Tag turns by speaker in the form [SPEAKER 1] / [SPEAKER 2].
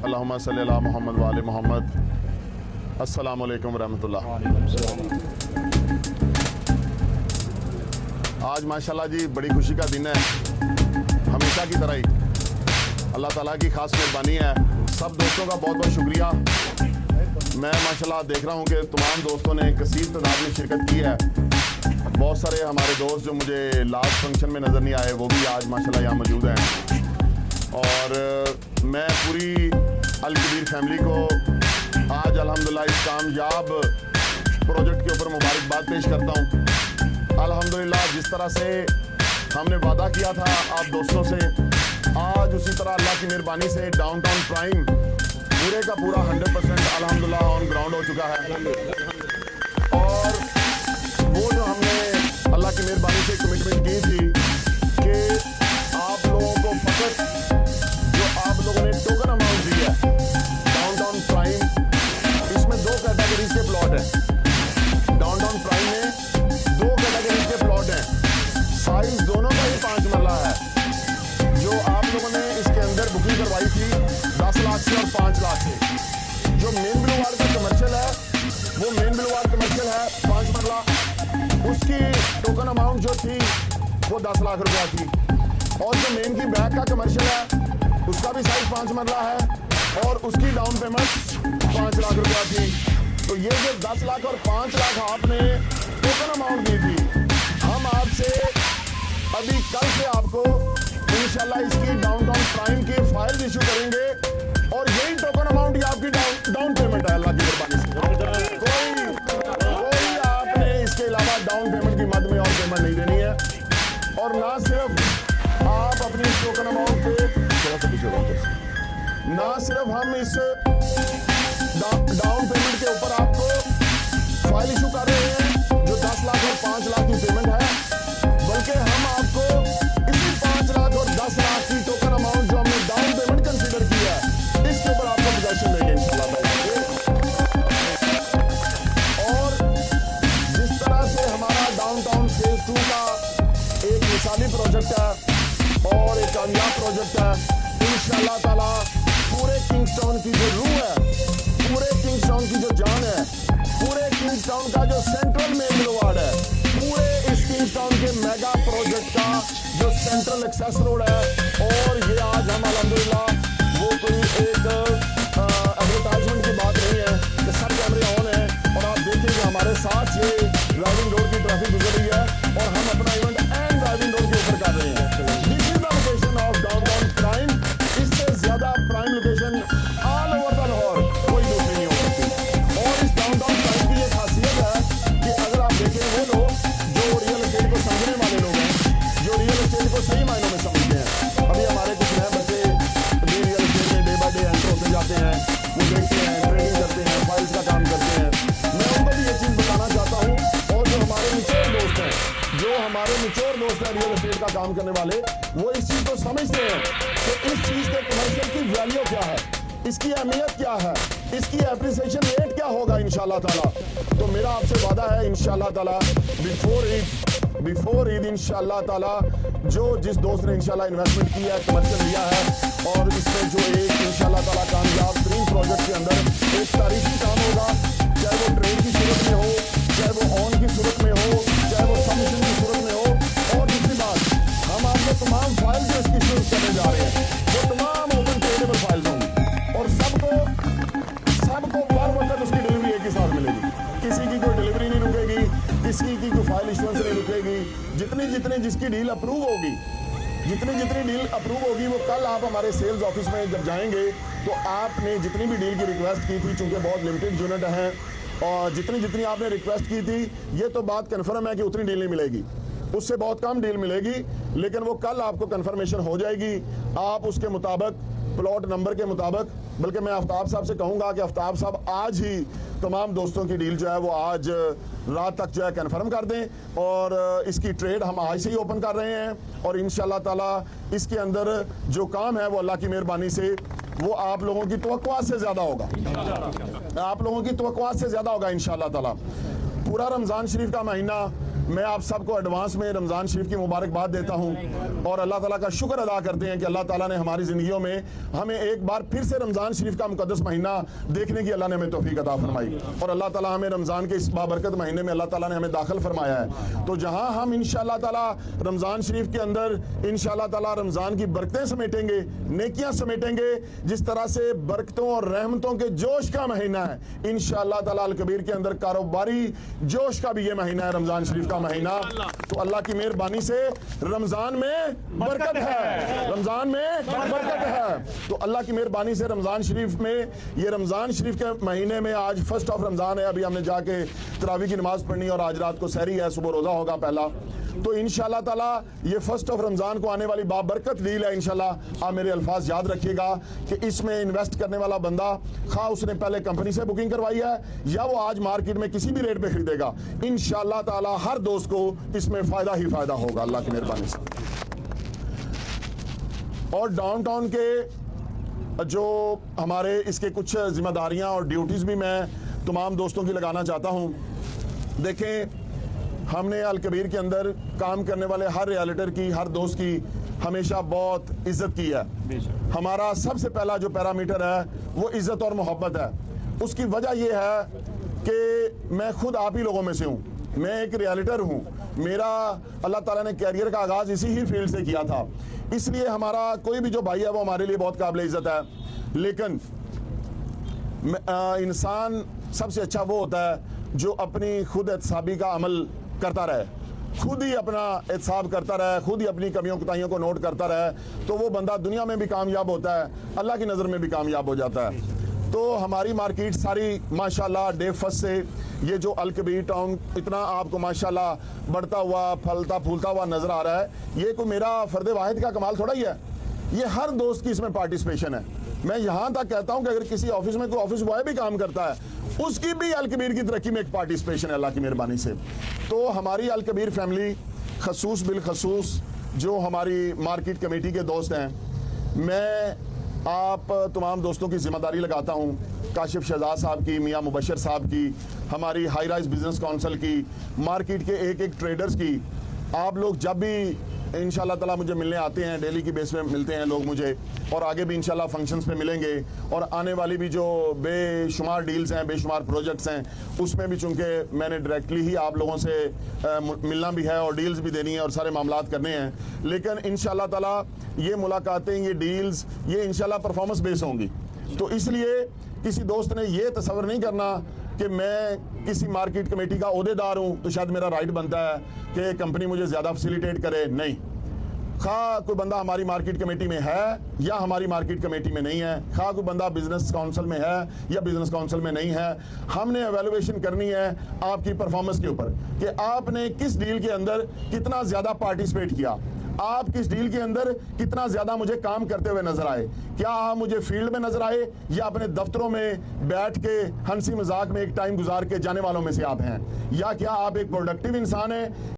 [SPEAKER 1] अल्लाहुम्मा सल्ली अला मोहम्मद व आले मोहम्मद। अस्सलामु अलैकुम रहमतुल्लाह। आज माशाल्लाह जी बड़ी खुशी का दिन है, हमेशा की तरह ही अल्लाह ताला की खास मेहरबानी है। सब दोस्तों का बहुत बहुत शुक्रिया। मैं माशाल्लाह देख रहा हूँ कि तमाम दोस्तों ने कसीर तादाद में शिरकत की है। बहुत सारे हमारे दोस्त जो मुझे लास्ट फंक्शन में नज़र नहीं आए वो भी आज माशाल्लाह यहाँ मौजूद हैं। और मैं पूरी अल कबीर फैमिली को आज अल्हम्दुलिल्लाह इस कामयाब प्रोजेक्ट के ऊपर मुबारकबाद पेश करता हूँ। अल्हम्दुलिल्लाह जिस तरह से हमने वादा किया था आप दोस्तों से, आज उसी तरह अल्लाह की मेहरबानी से डाउनटाउन प्राइम पूरे का पूरा 100% अल्हम्दुलिल्लाह ऑन ग्राउंड हो चुका है। और वो जो हमने अल्लाह की मेहरबानी से कमिटमेंट की थी कि आप लोगों को फकत जो आप लोगों ने टोकन अमाउंट दी है डाउनटाउन प्राइम, इसमें 2 कैटेगरीज के प्लॉट हैं। डाउनटाउन प्राइम में 2 कैटेगरीज के प्लॉट हैं, साइज दोनों का ही 5 मरला है। जो आप लोगों ने इसके अंदर बुकिंग करवाई थी 10 लाख से और 5 लाख से, जो मेन बुलवार का कमर्शियल है वो मेन बुलवार कमर्शियल है 5 मरला, उसकी टोकन अमाउंट जो थी वो 10 लाख रुपया थी। और जो मेन की बैक का कमर्शियल है उसका भी साइज 5 मरला है और उसकी डाउन पेमेंट 5 लाख रुपया थी। तो ये जो 10 लाख और 5 लाख आपने टोकन अमाउंट दी थी, हम आपसे अभी कल से आपको इंशाल्लाह इसकी डाउनटाउन प्राइम की फाइल इशू करेंगे और यही टोकन अमाउंट ही आपकी डाउन पेमेंट है अल्लाह की मेहरबानी से। कोई आपने इसके अलावा डाउन पेमेंट की मद में और पेमेंट नहीं देनी है। और ना सिर्फ आप अपनी टोकन अमाउंट पे ना सिर्फ हम इस डाउन पेमेंट के ऊपर आपको फाइल इशू कर रहे हैं जो 10 लाख और 5 लाख की पेमेंट है, बल्कि हम आपको इसी 5 लाख और 10 लाख की टोकन अमाउंट जो हमने डाउन पेमेंट कंसीडर किया है इसके ऊपर आपको पोजेशन देंगे इंशाल्लाह। और जिस तरह से हमारा डाउनटाउन फेज 2 का एक मिसाली प्रोजेक्ट है और एक कामयाब प्रोजेक्ट है, इंशाल्लाह ताला पूरे किंग्सटाउन की जो रूह है, पूरे किंग्सटाउन की जो जान है, पूरे किंग्सटाउन का जो सेंट्रल मेन रोड है, पूरे इस किंग्सटाउन के मेगा प्रोजेक्ट का जो सेंट्रल एक्सेस रोड है। और ये आज हम अल्हम्दुलिल्लाह वो कोई एक एडवर्टाइजमेंट की बात नहीं है कि सब कैमरे ऑन है और आप देखेंगे हमारे साथ ये ड्राइविंग रोड की ट्रैफिक गुजर रही है और हम अपना इवेंट एंड ड्राइविंग रोड के ऊपर कर रहे हैं। This is the location of downtown prime. इससे ज्यादा prime location all over the Lahore कोई दूसरी नहीं हो सकती। और इस डाउनटाउन प्राइम की ये खासियत है कि अगर आप देखें वो लोग जो रियल एस्टेट को समझने वाले लोग हैं, जो रियल एस्टेट को सही मायनों में समझते हैं, अभी हमारे कुछ नए बच्चे भी रियल एस्टेट में डे बाय डे एंटर होते जाते हैं, वो देखते हैं, ट्रेडिंग करते हैं, फाइल्स का काम करते हैं। मैं उनको भी ये चीज़ बताना चाहता हूँ। और जो हमारे निचोर दोस्त हैं, जो हमारे निचोर दोस्त हैं रियल एस्टेट का काम करने वाले, वो इस चीज़ को समझते हैं कि इस चीज़ के कमर्शियल की वैल्यू क्या है, इसकी अहमियत क्या है, इसकी एप्रिसिएशन रेट क्या होगा इंशाल्लाह ताला। तो मेरा आपसे वादा है इंशाल्लाह ताला बिफोर ईद इंशाल्लाह ताला जो जिस दोस्त ने इंशाल्लाह इन्वेस्टमेंट किया है, कमर्शियल लिया है और इसमें जो एक इंशाल्लाह ताला कामयाब 3 प्रोजेक्ट के अंदर एक तारीखी काम होगा, चाहे वो ट्रेड की सूरत में हो, चाहे वो ऑन की सूरत में हो, चाहे वो सबमिशन की सूरत में हो। और दूसरी बात, हम आपको तमाम फाइल जो इसकी शुरू करने जा रहे हैं वो तमाम ओपन ट्रेडेबल फाइल्स होंगी और सबको बार वक्त उसकी डिलीवरी एक ही साथ मिलेगी। किसी की कोई डिलीवरी नहीं रुकेगी, किसी की कोई फाइल इशुएंस नहीं रुकेगी। जितनी जिसकी डील अप्रूव होगी, जितनी डील अप्रूव होगी वो कल आप हमारे सेल्स ऑफिस में जब जाएंगे तो आपने जितनी भी डील की रिक्वेस्ट की थी, चूंकि बहुत लिमिटेड यूनिट हैं और जितनी आपने रिक्वेस्ट की थी, ये तो बात कन्फर्म है कि उतनी डील नहीं मिलेगी, उससे बहुत कम डील मिलेगी, लेकिन वो कल आपको कन्फर्मेशन हो जाएगी। आप उसके मुताबिक प्लॉट नंबर के मुताबिक, बल्कि मैं आफ्ताब साहब से कहूँगा कि आफ्ताब साहब आज ही तमाम दोस्तों की डील जो है वो आज रात तक जो है कन्फर्म कर दें और इसकी ट्रेड हम आज से ही ओपन कर रहे हैं। और इंशाल्लाह ताला इसके अंदर जो काम है वो अल्लाह की मेहरबानी से वो आप लोगों की तवक्कुआत से ज़्यादा होगा, आप लोगों की तवक्कुआत से ज़्यादा होगा इंशाल्लाह ताला। पूरा रमज़ान शरीफ का महीना मैं आप सबको एडवांस में रमज़ान शरीफ की मुबारकबाद देता हूँ और अल्लाह ताला का शुक्र अदा करते हैं कि अल्लाह ताला ने हमारी ज़िंदगियों में हमें एक बार फिर से रमज़ान शरीफ का मुकद्दस महीना देखने की अल्लाह ने हमें तौफीक अता फरमाई और अल्लाह ताला हमें रमज़ान के इस बाबरकत महीने में अल्लाह ताला ने हमें दाखिल फरमाया है। तो जहाँ हम इंशाअल्लाह ताला रमज़ान शरीफ के अंदर इंशाअल्लाह ताला रमज़ान की बरकतें समेटेंगे, नेकियां समेटेंगे, जिस तरह से बरकतों और रहमतों के जोश का महीना है इंशाअल्लाह ताला अल कबीर के अंदर कारोबारी जोश का भी ये महीना है रमज़ान शरीफ का महीना। तो अल्लाह की मेहरबानी से रमज़ान में बरकत है, रमज़ान में बरकत है। तो अल्लाह की मेहरबानी से रमज़ान शरीफ में, ये रमज़ान शरीफ के महीने में आज फर्स्ट ऑफ रमज़ान है, अभी हमने जाके तरावी की नमाज पढ़नी और आज रात को सहरी है, सुबह रोज़ा होगा पहला। तो इंशाअल्लाह ताला ये फर्स्ट ऑफ रमज़ान को आने वाली बाबरकत डील है इंशाअल्लाह। आप मेरे अल्फाज याद रखिएगा कि इसमें इन्वेस्ट करने वाला बंदा खा उसने पहले कंपनी से बुकिंग करवाई है या वो आज मार्केट में किसी भी रेट पे खरीदेगा, इंशाअल्लाह ताला हर दोस्त को इसमें फ़ायदा ही फ़ायदा होगा अल्लाह की मेहरबानी से। और डाउनटाउन के जो हमारे इसके कुछ जिम्मेदारियां और ड्यूटीज़ भी मैं तमाम दोस्तों की लगाना चाहता हूं। देखें, हमने अल कबीर के अंदर काम करने वाले हर रियल्टर की, हर दोस्त की हमेशा बहुत इज्जत की है। हमारा सबसे पहला जो पैरामीटर है वो इज्जत और मोहब्बत है। उसकी वजह यह है कि मैं खुद आप ही लोगों में से हूँ, मैं एक रियल्टर हूँ, मेरा अल्लाह ताला ने कैरियर का आगाज़ इसी ही फील्ड से किया था, इसलिए हमारा कोई भी जो भाई है वो हमारे लिए बहुत काबिल इज्जत है। लेकिन इंसान सबसे अच्छा वो होता है जो अपनी खुद एहतसाबी का अमल करता रहे, खुद ही अपना एहतसाब करता रहे, खुद ही अपनी कमियों कुताहियों को नोट करता रहे, तो वो बंदा दुनिया में भी कामयाब होता है, अल्लाह की नज़र में भी कामयाब हो जाता है। तो हमारी मार्केट सारी माशाल्लाह डे फर्स्ट से ये जो अल कबीर टाउन इतना आपको माशाल्लाह बढ़ता हुआ फलता फूलता हुआ नज़र आ रहा है, ये कोई मेरा फ़र्द वाहिद का कमाल थोड़ा ही है, ये हर दोस्त की इसमें पार्टिसिपेशन है। मैं यहाँ तक कहता हूँ कि अगर किसी ऑफिस में कोई ऑफिस बॉय भी काम करता है उसकी भी अल कबीर की तरक्की में एक पार्टिसिपेशन है अल्लाह की मेहरबानी से। तो हमारी अल कबीर फैमिली खसूस बिलखसूस जो हमारी मार्केट कमेटी के दोस्त हैं, मैं आप तमाम दोस्तों की जिम्मेदारी लगाता हूँ, काशिफ शहजाद साहब की, मियाँ मुबशर साहब की, हमारी हाई राइज बिजनेस काउंसिल की, मार्केट के एक एक ट्रेडर्स की। आप लोग जब भी इंशाअल्लाह ताला मुझे मिलने आते हैं, डेली की बेस पे मिलते हैं लोग मुझे, और आगे भी इंशाअल्लाह फंक्शंस पे मिलेंगे, और आने वाली भी जो बेशुमार डील्स हैं, बेशुमार प्रोजेक्ट्स हैं, उसमें भी चूँकि मैंने डायरेक्टली ही आप लोगों से मिलना भी है और डील्स भी देनी है और सारे मामलात करने हैं। लेकिन इंशाअल्लाह ताला ये मुलाकातें, ये डील्स, ये इंशाअल्लाह परफॉर्मेंस बेस होंगी। तो इसलिए किसी दोस्त ने ये तसव्वुर नहीं करना कि मैं किसी मार्केट कमेटी का ओहदेदार हूँ तो शायद मेरा राइट बनता है कि कंपनी मुझे ज़्यादा फैसिलिटेट करे। नहीं, खा कोई बंदा हमारी मार्केट कमेटी में है या हमारी मार्केट कमेटी में नहीं है, खा कोई बंदा बिजनेस काउंसिल में है या बिजनेस काउंसिल में नहीं है, हमने एवेलुएशन करनी है आपकी परफॉर्मेंस के ऊपर कि आपने किस डील के अंदर कितना ज़्यादा पार्टिसिपेट किया, आप किस डील के अंदर कितना ज्यादा मुझे काम करते हुए नजर आए, क्या आप मुझे फील्ड में नजर आए या अपने दफ्तरों में बैठ के हंसी मजाक में एक टाइम गुजार के जाने वालों में से आप हैं, या क्या आप एक प्रोडक्टिव इंसान हैं